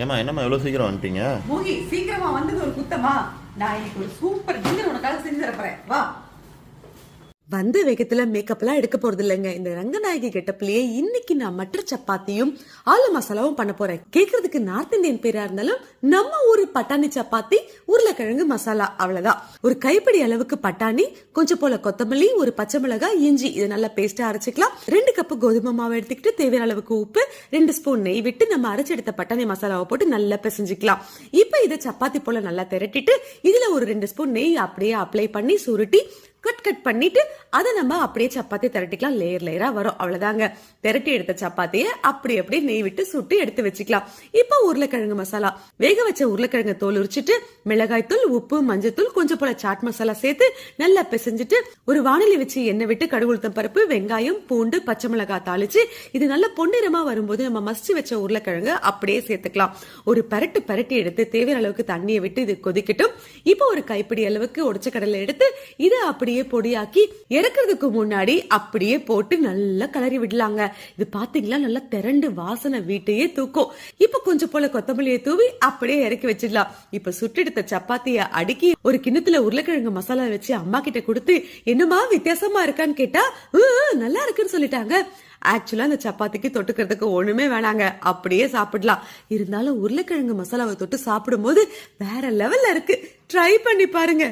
ஏமா என்னம்மா எவ்வளவு சீக்கிரம் வந்துட்டீங்க? மோகி சீக்கிரமா வந்தது ஒரு குத்தமா? நான் இன்னைக்கு ஒரு சூப்பர் டின்னர் உனக்காக செஞ்சு தரப்போறேன், வா. வந்த வேகத்துல மேக்கப் எல்லாம் எடுக்க போறது இல்லைங்க. இந்த ரங்கநாயகி கெட்டப்லயே இன்னைக்கு நான் மட்டர் சப்பாத்தியும் ஆலு மசாலாவும் பண்ண போறேன். கேக்குறதுக்கு நார்த் இந்தியன் பேரா இருந்தாலும் நம்ம ஊரு பட்டாணி சப்பாத்தி, உருளைக்கிழங்கு மசாலா, அவ்வளவுதான். ஒரு கைப்பிடி அளவுக்கு பட்டாணி, கொஞ்சம் போல கொத்தமல்லி, ஒரு பச்சை மிளகாய், இஞ்சி, இதை நல்லா பேஸ்டா அரைச்சிக்கலாம். 2 கப் கோதுமை மாவு எடுத்துக்கிட்டு தேவையான அளவுக்கு உப்பு, 2 ஸ்பூன் நெய் விட்டு நம்ம அரைச்செடுத்த பட்டாணி மசாலாவை போட்டு நல்லா பிசைஞ்சிக்கலாம். இப்ப இதை சப்பாத்தி போல நல்லா திரட்டிட்டு இதுல ஒரு 2 ஸ்பூன் நெய் அப்படியே அப்ளை பண்ணி சுருட்டி கட் பண்ணிட்டு அதை நம்ம அப்படியே சப்பாத்தி திரட்டிக்கலாம். லேயர் லேயரா வரும், அவ்வளவுதாங்க. திரட்டி எடுத்த சப்பாத்தியை அப்படியே நெய் விட்டு சுட்டு எடுத்து வச்சுக்கலாம். இப்போ உருளைக்கிழங்கு மசாலா, வேக வச்ச உருளைக்கிழங்கு தோல் உரிச்சிட்டு மிளகாய் தூள், உப்பு, மஞ்சத்தூள், கொஞ்சம் போல சாட் மசாலா சேர்த்து நல்லா பிசைஞ்சிட்டு ஒரு வாணலி வச்சு எண்ணெய் விட்டு கடுகு உளுத்தம் பருப்பு, வெங்காயம், பூண்டு, பச்சை மிளகாய் தாளிச்சு இது நல்ல பொன்னிறமா வரும்போது நம்ம மசிச்சு வச்ச உருளைக்கிழங்கு அப்படியே சேர்த்துக்கலாம். ஒரு பரட்டி எடுத்து தேவையான அளவுக்கு தண்ணியை விட்டு இது கொதிக்கட்டும். இப்போ ஒரு கைப்பிடி அளவுக்கு உடைச்ச கடலை எடுத்து இதை அப்படியே பொடியாக்கி இறக்குறதுக்கு முன்னாடி அப்படியே போட்டு நல்லா கிளறி விடலாங்க. இது பாத்தீங்களா நல்லா திரண்டு வாசனை வீட்டையே தூக்கும். இப்ப கொஞ்சம் போல கொத்தமல்லியை தூவி அப்படியே இறக்கி வச்சிடலாம். இப்ப சுட்டெடுத்த சப்பாத்திய அடுக்கி ஒரு கிண்ணத்துல உருளைக்கிழங்கு மசாலா வச்சு அம்மா கிட்ட கொடுத்து என்னமா வித்தியாசமா இருக்கான்னு கேட்டா நல்லா இருக்குன்னு சொல்லிட்டாங்க. ஆக்சுவலா அந்த சப்பாத்திக்கு தொட்டுக்கிறதுக்கு ஒண்ணுமே வேணாங்க, அப்படியே சாப்பிடலாம். இருந்தாலும் உருளைக்கிழங்கு மசாலாவை தொட்டு சாப்பிடும் போது வேற லெவல்ல இருக்கு. ட்ரை பண்ணி பாருங்க.